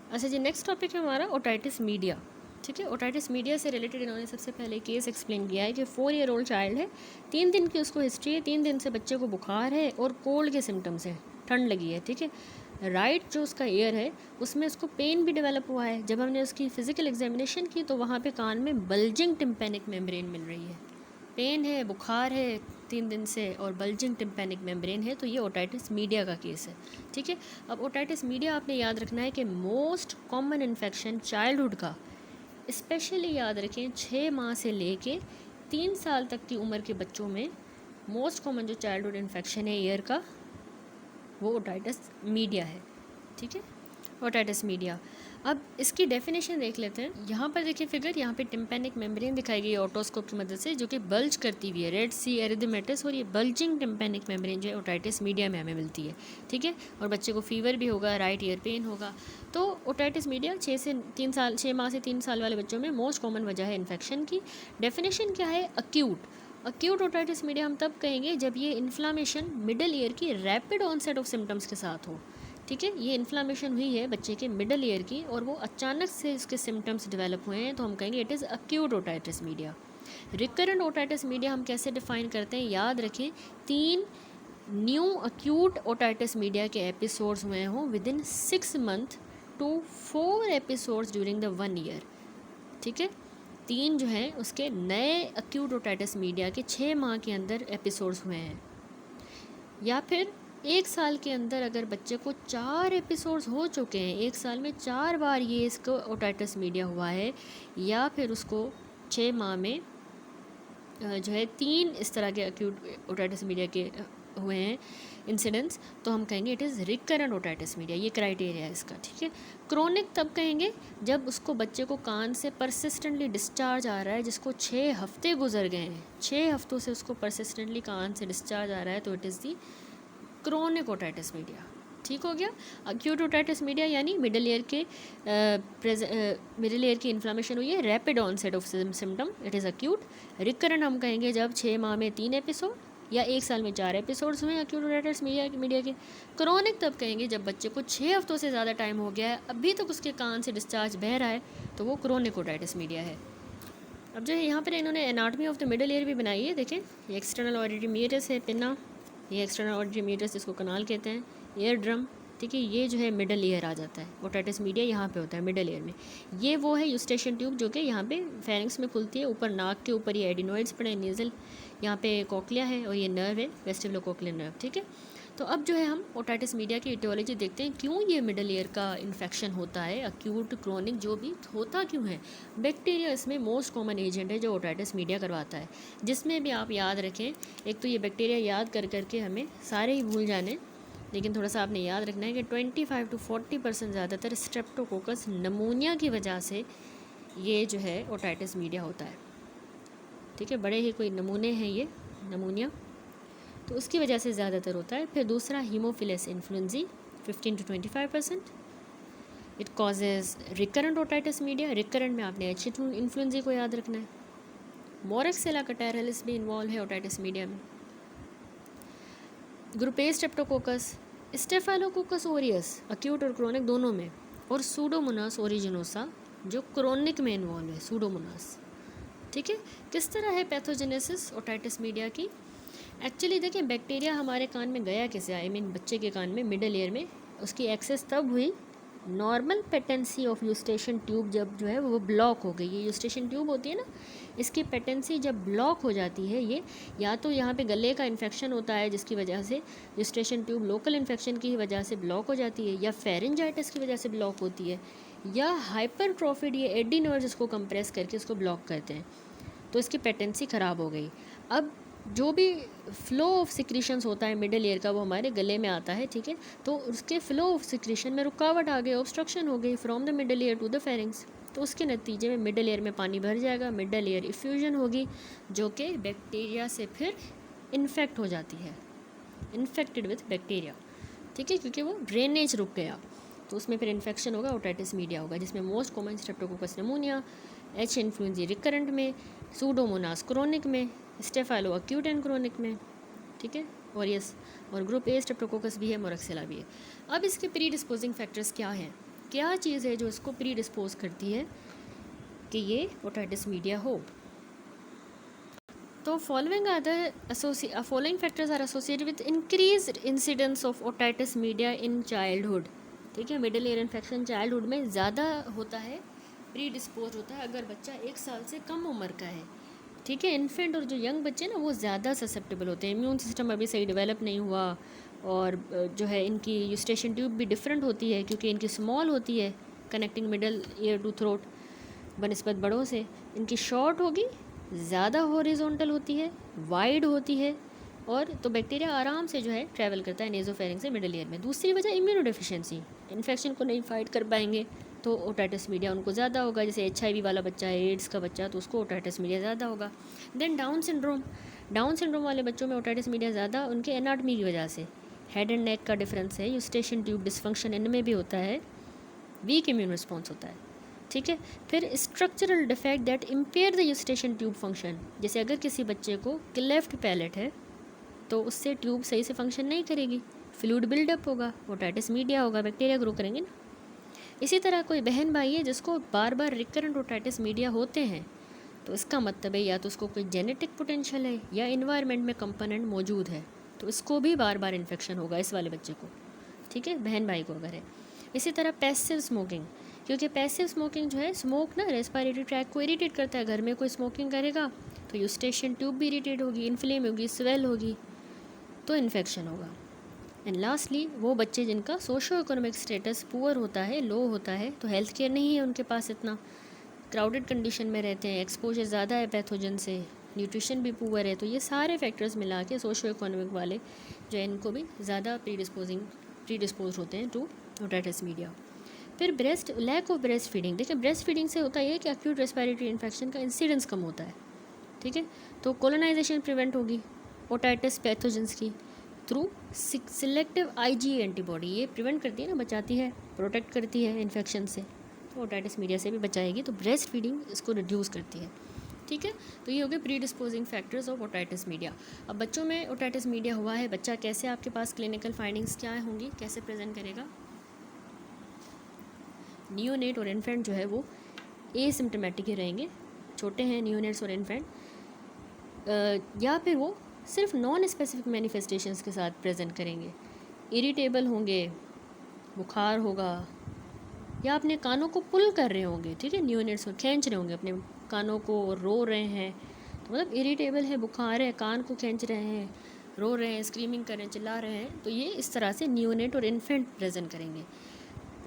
अच्छा जी, next topic है हमारा ओटाइटिस मीडिया। ठीक है, ओटाइटिस मीडिया से रिलेटेड इन्होंने सबसे पहले केस एक्सप्लेन किया है कि 4 ईयर ओल्ड चाइल्ड है, 3 दिन की उसको हिस्ट्री है, 3 दिन से बच्चे को बुखार है और कोल्ड के सिम्टम्स हैं, ठंड लगी है। ठीक है, राइट जो उसका ईयर है उसमें उसको पेन भी डेवलप हुआ है। जब हमने उसकी फिजिकल एग्जामिनेशन की तो वहाँ पे कान में बल्जिंग टिम्पेनिक मेम्ब्रेन मिल रही है। पेन है, बुखार है 3 दिन से और बल्जिंग टिम्पेनिक मेम्ब्रेन है, तो ये ओटाइटिस मीडिया का केस है। ठीक है, अब ओटाइटिस मीडिया आपने याद रखना है कि मोस्ट कॉमन इन्फेक्शन चाइल्डहुड का, स्पेशली याद रखें 6 माह से लेके 3 साल तक की उम्र के बच्चों में मोस्ट कॉमन जो चाइल्डहुड इन्फेक्शन है ईयर का, वो ओटाइटिस मीडिया है। ठीक है, ओटाइटिस मीडिया। अब इसकी डेफिनेशन देख लेते हैं। यहाँ पर देखिए फिगर, यहाँ पे टिम्पेनिक मेम्ब्रेन दिखाई गई है ऑटोस्कोप की मदद से, जो कि बल्ज करती हुई है, रेड सी एरिथमेटिस, और ये बल्जिंग टिम्पेनिक मेम्ब्रेन जो है ओटाइटिस मीडिया में हमें मिलती है। ठीक है, और बच्चे को फीवर भी होगा, राइट ईयर पेन होगा। तो ओटाइटिस मीडिया 6 माह से 3 साल वाले बच्चों में मोस्ट कॉमन वजह है इन्फेक्शन की। डेफिनेशन क्या है? अक्यूट ओटाइटिस मीडिया हम तब कहेंगे जब ये इन्फ्लामेशन मिडल ईयर की रैपिड ऑनसेट ऑफ सिम्टम्स के साथ हो। ठीक है, ये इन्फ्लामेशन हुई है बच्चे के मिडल ईयर की और वो अचानक से इसके सिम्टम्स डेवलप हुए हैं, तो हम कहेंगे it is acute otitis media. Recurrent otitis media हम कैसे डिफाइन करते हैं? याद रखें, 3 न्यू अक्यूट ओटाइटिस मीडिया के एपिसोड्स हुए हों within 6 month to 4 episodes during the 1 year. ठीक है, 3 जो हैं उसके नए अक्यूट ओटाइटिस मीडिया के 6 माह के अंदर एपिसोड्स हुए हैं, या फिर 1 साल के अंदर अगर बच्चे को 4 एपिसोड्स हो चुके हैं, 1 साल में 4 बार ये इसको ओटाइटिस मीडिया हुआ है, या फिर उसको 6 माह में जो है 3 इस तरह के अक्यूट ओटाइटिस मीडिया के हुए हैं इंसिडेंट्स, तो हम कहेंगे it is recurrent otitis media. ये क्राइटेरिया है इसका। ठीक है, क्रोनिक तब कहेंगे जब उसको बच्चे को कान से परसिस्टेंटली डिस्चार्ज आ रहा है, जिसको 6 हफ्ते गुजर गए हैं, 6 हफ्तों से उसको परसिस्टेंटली कान से डिस्चार्ज आ रहा है, तो it is the chronic otitis media. ठीक हो गया। अक्यूट ओटाइटिस मीडिया यानी मिडल ईयर की इन्फ्लामेशन हुई है, rapid onset of symptom, it is acute. Recurrent हम कहेंगे जब 6 माह में 3 एपिसोड या 1 साल में 4 एपिसोड्स हुए अक्यूट ओटाइटिस मीडिया के। क्रोनिक तब कहेंगे जब बच्चे को 6 हफ्तों से ज़्यादा टाइम हो गया है, अभी तक उसके कान से डिस्चार्ज बह रहा है, तो वो क्रोनिक ओटाइटिस मीडिया है। अब जो है यहाँ पर इन्होंने anatomy of the middle year भी बनाई है। देखें, ये एक्सटर्नल ऑडिटरी मीटस है, पिन्ना, ये एक्सटर्नल ऑडिटरी मीटस जिसको कनाल कहते हैं, ईयर ड्रम। ठीक है, ये जो है मिडल ईयर आ जाता है, ओटाइटिस मीडिया यहाँ पे होता है मिडल ईयर में। ये वो है यूस्टेशन ट्यूब जो कि यहाँ पे फेरिंग्स में खुलती है, ऊपर नाक के ऊपर ये एडिनोइड्स पड़े हैं, नेजल, यहाँ पे कोक्लिया है और ये नर्व है, वेस्टिबुलोकोक्लियर नर्व। ठीक है, तो अब जो है हम ओटाइटिस मीडिया की इटियोलॉजी देखते हैं, क्यों ये मिडल ईयर का इन्फेक्शन होता है, अक्यूट क्रोनिक जो भी होता क्यों है। बैक्टीरिया इसमें मोस्ट कॉमन एजेंट है जो ओटाइटिस मीडिया करवाता है, जिसमें भी आप याद रखें, एक तो ये बैक्टीरिया याद कर करके हमें सारे ही भूल जाने, लेकिन थोड़ा सा आपने याद रखना है कि 25 to 40% ज़्यादातर स्ट्रेप्टोकोकस नमूनिया की वजह से ये जो है ओटाइटिस मीडिया होता है। ठीक है, बड़े ही कोई नमूने हैं ये नमूनिया, तो उसकी वजह से ज़्यादातर होता है। फिर दूसरा Haemophilus influenzae 15 to 25%। It causes recurrent otitis media. Recurrent में आपने एच इन्फ्लुएंजी को याद रखना है। मोरेक्सेला कैटेरलिस भी इन्वॉल्व है ओटाइटिस मीडिया में। Group A Streptococcus, staphylococcus Orius acute और क्रोनिक दोनों में, और सूडोमोनास ओरिजिनोसा जो क्रोनिक में इन्वॉल्व है, सूडोमोनास। ठीक है, किस तरह है पैथोजेनेसिस ओटाइटिस मीडिया की? एक्चुअली देखिए, बैक्टीरिया हमारे कान में गया कैसे, आई मीन बच्चे के कान में मिडल ईयर में, उसकी एक्सेस तब हुई, normal patency of Eustachian tube जब जो है वो ब्लॉक हो गई। ये यूस्टेशन ट्यूब होती है ना, इसकी पेटेंसी जब ब्लॉक हो जाती है, ये या तो यहाँ पे गले का इन्फेक्शन होता है जिसकी वजह से यूस्टेशन ट्यूब लोकल इन्फेक्शन की वजह से ब्लॉक हो जाती है, या फेरिंजाइटिस की वजह से ब्लॉक होती है, या हाइपरट्रोफिड ये एडिनोइड्स इसको कंप्रेस करके इसको ब्लॉक करते हैं, तो इसकी पेटेंसी ख़राब हो गई। अब जो भी फ्लो ऑफ सिक्रीशंस होता है मिडल ईयर का, वो हमारे गले में आता है। ठीक है, तो उसके फ्लो ऑफ सिक्रीशन में रुकावट आ गई, ऑब्स्ट्रक्शन हो गई from the middle ear to the pharynx, तो उसके नतीजे में मिडल ईयर में पानी भर जाएगा, मिडल ईयर इफ्यूजन होगी, जो कि बैक्टीरिया से फिर इन्फेक्ट हो जाती है, इन्फेक्टेड विथ बैक्टीरिया। ठीक है, क्योंकि वो ड्रेनेज रुक गया, तो उसमें फिर इन्फेक्शन होगा, ओटाइटिस मीडिया होगा, जिसमें most common Streptococcus pneumonia, H influenza recurrent में, सूडोमोनास क्रोनिक में, स्टेफाइलो अक्यूट एंड क्रोनिक में। ठीक है, और ग्रुप ए स्ट्रेप्टोकोकस भी है, मोरेक्सेला भी है। अब इसके प्री डिस्पोजिंग फैक्टर्स क्या हैं? क्या चीज़ है जो इसको प्री डिस्पोज करती है कि ये ओटाइटिस मीडिया हो। तो following factors are associated with increased incidence of otitis media in childhood. ठीक है, मिडिल ईयर इन्फेक्शन चाइल्डहुड में ज़्यादा होता है, प्री डिस्पोज होता है अगर बच्चा 1 साल से कम उम्र का है। ठीक है, इन्फेंट और जो यंग बच्चे ना वो ज़्यादा ससेप्टेबल होते हैं, इम्यून सिस्टम अभी सही डेवलप नहीं हुआ, और जो है इनकी यूस्टेशन ट्यूब भी डिफरेंट होती है क्योंकि इनकी स्मॉल होती है connecting middle ear to throat बनस्पत बड़ों से, इनकी शॉर्ट होगी, ज़्यादा हॉरिजॉन्टल होती है, वाइड होती है, और तो बैक्टीरिया आराम से जो है ट्रैवल करता है नेजोफेरिंग से मिडल ईयर में। दूसरी वजह इम्यूनो डेफिशिएंसी, इन्फेक्शन को नहीं फाइट कर पाएंगे तो ओटाइटिस मीडिया उनको ज़्यादा होगा। जैसे HIV वाला बच्चा है, एड्स का बच्चा, तो उसको ओटाइटिस मीडिया ज़्यादा होगा। देन डाउन सिंड्रोम वाले बच्चों में ओटाइटिस मीडिया ज़्यादा उनके एनाटमी की वजह से, हेड एंड नेक का डिफरेंस है, यूस्टेशन ट्यूब डिसफंक्शन इनमें भी होता है, वीक इम्यून रिस्पॉन्स होता है। ठीक है, फिर structural defect that impair the Eustachian tube function, जैसे अगर किसी बच्चे को क्लेफ्ट पैलेट है तो उससे ट्यूब सही से फंक्शन नहीं करेगी, फ्लूइड बिल्डअप होगा, ओटाइटिस मीडिया होगा, बैक्टीरिया ग्रो करेंगे ना। इसी तरह कोई बहन भाई है जिसको बार बार रिकरेंट ओटाइटिस मीडिया होते हैं, तो इसका मतलब है या तो उसको कोई जेनेटिक पोटेंशियल है या इन्वायरमेंट में कंपोनेंट मौजूद है, तो इसको भी बार बार इन्फेक्शन होगा इस वाले बच्चे को। ठीक है, बहन भाई को अगर है। इसी तरह पैसिव स्मोकिंग, क्योंकि पैसिव स्मोकिंग जो है, स्मोक ना रेस्पिरेटरी ट्रैक को इरिटेट करता है, घर में कोई स्मोकिंग करेगा तो यूस्टेशन ट्यूब भी इरिटेट होगी, इन्फ्लेम होगी, स्वेल होगी, तो इन्फेक्शन होगा। एंड लास्टली वो बच्चे जिनका सोशो इकोनॉमिक स्टेटस पुअर होता है, लो होता है, तो हेल्थ केयर नहीं है उनके पास इतना, क्राउडेड कंडीशन में रहते हैं, एक्सपोजर ज़्यादा है पैथोजन से, न्यूट्रिशन भी पुअर है, तो ये सारे फैक्टर्स मिला के सोशो इकोनॉमिक वाले जो है इनको भी ज़्यादा प्रीडिस्पोज होते हैं टू ओटाइटिस मीडिया। फिर लैक ऑफ ब्रेस्ट फीडिंग, देखिए ब्रेस्ट फीडिंग से होता है कि एक्यूट रेस्पिरेटरी इन्फेक्शन का इंसिडेंस कम होता है। ठीक है, तो कोलोनाइजेशन प्रिवेंट होगी ओटाइटिस पैथोजेंस की थ्रू सिलेक्टिव IgE एंटीबॉडी, ये प्रिवेंट करती है ना, बचाती है, प्रोटेक्ट करती है इन्फेक्शन से, तो ओटाइटिस मीडिया से भी बचाएगी, तो ब्रेस्ट फीडिंग इसको रिड्यूस करती है। ठीक है, तो ये हो गए pre disposing factors of otitis media. अब बच्चों में ओटाइटिस मीडिया हुआ है, बच्चा कैसे आपके पास क्लिनिकल फाइंडिंग्स क्या होंगी, कैसे प्रेजेंट करेगा। नियोनेट और इन्फेंट जो है वो एसिम्टोमेटिक ही रहेंगे, छोटे हैं नियोनेट्स और इन्फेंट, या फिर वो सिर्फ नॉन स्पेसिफिक मैनिफेस्टेशंस के साथ प्रेजेंट करेंगे, इरिटेबल होंगे, बुखार होगा, या अपने कानों को पुल कर रहे होंगे। ठीक है, नियोनेट्स खींच रहे होंगे अपने कानों को, रो रहे हैं, तो मतलब इरिटेबल है, बुखार है, कान को खींच रहे हैं, रो रहे हैं, स्क्रीमिंग कर रहे हैं, चिल्ला रहे हैं, तो ये इस तरह से नियोनेट और इन्फेंट प्रेजेंट करेंगे।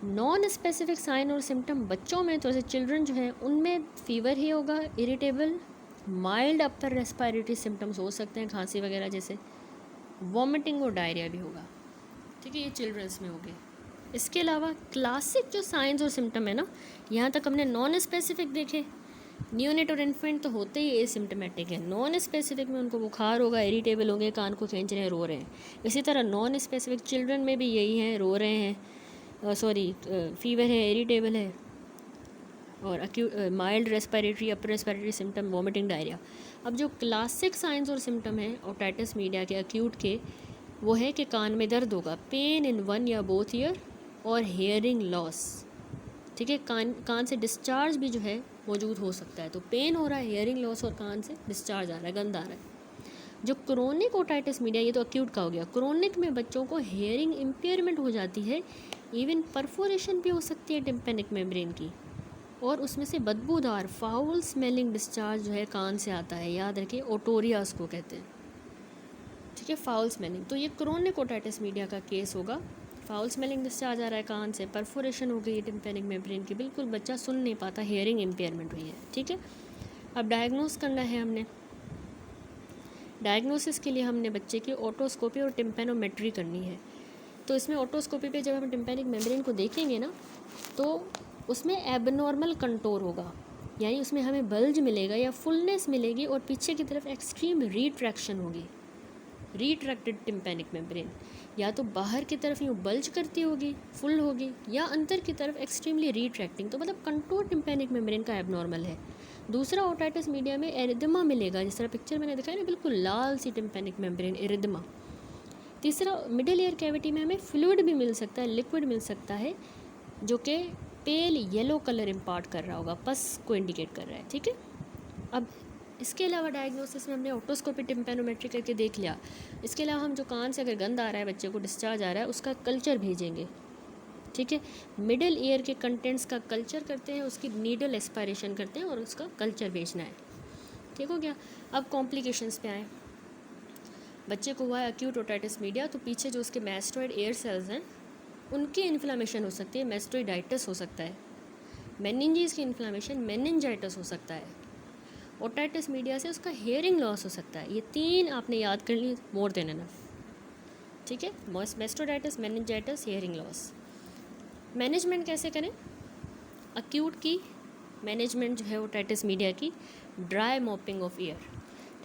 नॉन स्पेसिफिक साइन और सिम्टम बच्चों में, तो जैसे चिल्ड्रन जो हैं उनमें फीवर ही होगा, irritable, mild upper respiratory symptoms हो सकते हैं, खांसी वगैरह जैसे, वॉमिटिंग और डायरिया भी होगा। ठीक है, ये चिल्ड्रंस में हो गए। इसके अलावा क्लासिक जो साइंस और सिम्टम है ना, यहाँ तक हमने नॉन स्पेसिफिक देखे, नियोनेट और इन्फेंट तो होते ही एसिम्टोमेटिक है, नॉन स्पेसिफिक में उनको बुखार होगा, इरिटेबल होंगे, कान को खींच रहे हैं, रो रहे हैं। इसी तरह नॉन स्पेसिफिक चिल्ड्रन में भी यही है, रो रहे हैं, फीवर है, इरिटेबल है, और acute mild respiratory, upper respiratory symptom, vomiting, diarrhoea. अब जो क्लासिक साइंस और सिम्टम है ओटाइटिस मीडिया के एक्यूट के, वो है कि कान में दर्द होगा, पेन इन वन या बोथ ईयर, और हेयरिंग लॉस। ठीक है, कान से डिस्चार्ज भी जो है मौजूद हो सकता है, तो पेन हो रहा है, हेयरिंग लॉस, और कान से डिस्चार्ज आ रहा है, गंद आ रहा है। जो क्रोनिक ओटाइटिस मीडिया, ये तो एक्यूट का हो गया, क्रोनिक में बच्चों को हेयरिंग इम्पेयरमेंट हो जाती है, इवन परफोरेशन भी हो सकती है टिम्पेनिक मेम्ब्रेन की, और उसमें से बदबूदार फाउल स्मेलिंग डिस्चार्ज जो है कान से आता है, याद रखिए ओटोरिया उसको कहते हैं। ठीक है, फाउल स्मेलिंग, तो ये क्रोनिक ओटाइटिस मीडिया का केस होगा, फाउल स्मेलिंग डिस्चार्ज आ रहा है कान से, परफोरेशन हो गई है टिम्पेनिक मेम्ब्रेन की, बिल्कुल बच्चा सुन नहीं पाता, हेयरिंग इम्पेयरमेंट हुई है। ठीक है, अब डायग्नोस करना है हमने, डायग्नोसिस के लिए हमने बच्चे की ओटोस्कोपी और टिम्पेनोमेट्री करनी है। तो इसमें ओटोस्कोपी पे जब हम टिम्पेनिक मेम्ब्रेन को देखेंगे ना, तो उसमें एबनॉर्मल कंटोर होगा, यानी उसमें हमें बल्ज मिलेगा या फुलनेस मिलेगी, और पीछे की तरफ एक्सट्रीम रिट्रैक्शन होगी, रिट्रैक्टेड टिम्पेनिक मेम्ब्रेन, या तो बाहर की तरफ यूँ बल्ज करती होगी, फुल होगी, या अंदर की तरफ एक्सट्रीमली रिट्रैक्टिंग, तो मतलब कंटोर टिम्पेनिक मेम्ब्रेन का एबनॉर्मल है। दूसरा ओटाइटिस मीडिया में एरिदमा मिलेगा, जिस तरह पिक्चर मैंने दिखाया ना, बिल्कुल लाल सी टिम्पेनिक मेम्ब्रेन, एरिदमा। तीसरा मिडिल ईयर कैविटी में हमें फ्लूइड भी मिल सकता है, लिक्विड मिल सकता है, जो कि पेल येलो कलर इम्पार्ट कर रहा होगा, पस को इंडिकेट कर रहा है, ठीक है। अब इसके अलावा डायग्नोसिस में हमने ऑटोस्कोपी टिम्पैनोमेट्री करके देख लिया। इसके अलावा हम जो कान से अगर गंद आ रहा है, बच्चे को डिस्चार्ज आ रहा है, उसका कल्चर भेजेंगे, ठीक है। मिडल ईयर के कंटेंट्स का कल्चर करते हैं, उसकी नीडल एस्पायरेशन करते हैं और उसका कल्चर भेजना है, ठीक हो गया। अब कॉम्प्लिकेशंस पे आए। बच्चे को हुआ है अक्यूट ओटाइटिस मीडिया, तो पीछे जो उसके मैस्टोइड एयर सेल्स हैं उनकी इन्फ्लामेशन हो सकती है, मैस्टोइडाइटिस हो सकता है। मेनिंजीज की इन्फ्लामेशन, मेनिंजाइटिस हो सकता है। ओटाइटिस मीडिया से उसका हेयरिंग लॉस हो सकता है। ये 3 आपने याद कर ली, मोर देन इनफ, ठीक है। मैस्टोइडाइटिस, मेनिंजाइटिस, हेयरिंग लॉस। मैनेजमेंट कैसे करें? अक्यूट की मैनेजमेंट जो है ओटाइटिस मीडिया की, ड्राई मॉपिंग ऑफ ईयर,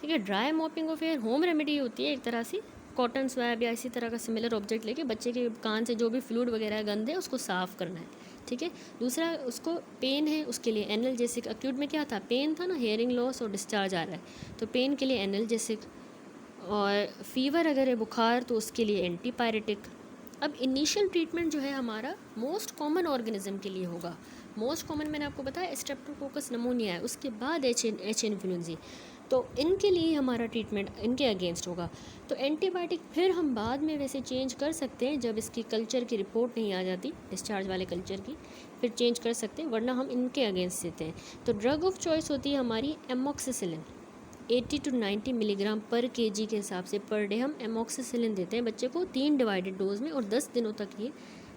ठीक है। Dry mopping of year home remedy होती है एक तरह से, कॉटन स्वैब या इसी तरह का सिमिलर ऑब्जेक्ट लेके बच्चे के कान से जो भी फ्लूइड वगैरह गंद है उसको साफ़ करना है, ठीक है। दूसरा, उसको पेन है उसके लिए एनाल्जेसिक। अक्यूट में क्या था? पेन था ना, हेयरिंग लॉस और डिस्चार्ज आ रहा है, तो पेन के लिए एनाल्जेसिक। और फीवर अगर है, बुखार, तो उसके लिए एंटीपायरेटिक। अब इनिशियल ट्रीटमेंट जो है हमारा मोस्ट कॉमन ऑर्गेनिज्म के लिए होगा। मोस्ट कॉमन मैंने आपको बताया स्ट्रेप्टोकोकस नमोनिया है, उसके बाद एच इन्फ्लुएंजा, तो इनके लिए हमारा ट्रीटमेंट इनके अगेंस्ट होगा। तो एंटीबायोटिक फिर हम बाद में वैसे चेंज कर सकते हैं, जब इसकी कल्चर की रिपोर्ट नहीं आ जाती, डिस्चार्ज वाले कल्चर की, फिर चेंज कर सकते हैं, वरना हम इनके अगेंस्ट देते हैं। तो ड्रग ऑफ चॉइस होती है हमारी एमॉक्सिसिलिन, 80 to 90 मिलीग्राम पर केजी के हिसाब से पर डे हम एमॉक्सिसिलिन देते हैं बच्चे को 3 डिवाइडेड डोज में, और 10 दिनों तक ये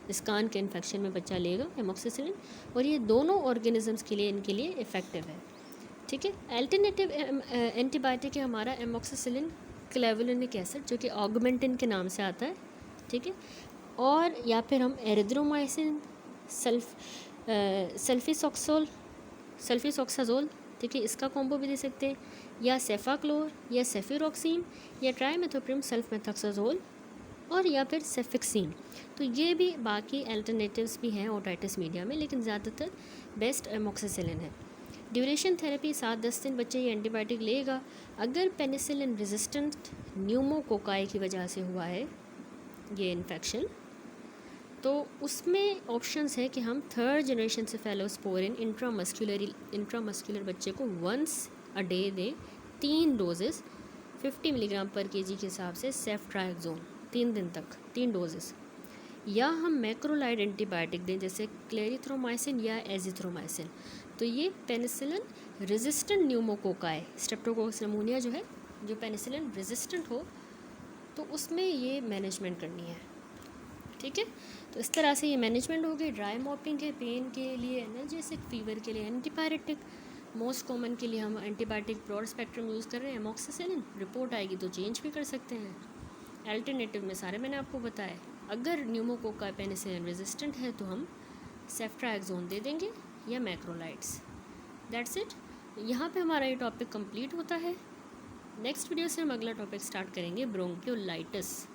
इस कान के इन्फेक्शन में बच्चा लेगा एमॉक्सिसिलिन, और ये दोनों ऑर्गेनिजम्स के लिए इनके लिए इफ़ेक्टिव है, ठीक है। अल्टरनेटिव एंटीबायोटिक है हमारा एमॉक्सिसिलिन क्लेवुलिनिक एसिड, जो कि ऑगमेंटिन के नाम से आता है, ठीक है। और या फिर हम एरिथ्रोमाइसिन, सल्फिसॉक्साजोल, ठीक है, इसका कॉम्बो भी दे सकते हैं, या सेफाक्लोर, या सेफिरॉक्सीन, या ट्राइमेथोप्रिम सल्फमेथोक्साजोल, और या फिर सेफिक्सिन। तो ये भी बाकी अल्टरनेटिव्स भी हैं ओटाइटिस मीडिया में, लेकिन ज़्यादातर बेस्ट एमॉक्सिसिलिन है। ड्यूरेशन थेरेपी 7-10 दिन बच्चे ये एंटीबायोटिक लेगा। अगर पेनिसिलिन रेजिस्टेंट न्यूमोकोकाई की वजह से हुआ है ये इन्फेक्शन, तो उसमें ऑप्शंस है कि हम 3rd जनरेशन सेफेलोस्पोरिन इंट्रामस्कुलर बच्चे को वंस अ डे दें, 3 डोजेस 50 मिलीग्राम पर केजी के हिसाब से सेफ्ट्राएक्सोन 3 दिन तक 3 डोजेस, या हम मैक्रोलाइड एंटीबायोटिक दें जैसे क्लेरिथ्रोमाइसिन या एजिथ्रोमाइसिन। तो ये penicillin resistant pneumococci, Streptococcus pneumonia जो है, जो पेनिसिलिन रेजिस्टेंट हो, तो उसमें ये मैनेजमेंट करनी है, ठीक है। तो इस तरह से ये मैनेजमेंट हो गई। ड्राई मॉपिंग है पेन के लिए एनाल्जेसिक, फीवर के लिए एंटीपायरेटिक, मोस्ट कॉमन के लिए हम एंटीबायोटिक ब्रॉड स्पेक्ट्रम यूज़ कर रहे हैं एमॉक्सिसिलिन। रिपोर्ट आएगी तो चेंज भी कर सकते हैं। अल्टरनेटिव में सारे मैंने आपको बताया। अगर न्यूमोकोका पेनिसिलिन रेजिस्टेंट है तो हम सेफ्ट्राएक्सोन दे देंगे या मैक्रोलाइड्स। That's it. यहाँ पे हमारा ये टॉपिक कंप्लीट होता है। नेक्स्ट वीडियो से हम अगला टॉपिक स्टार्ट करेंगे, ब्रोंकियोलाइटिस।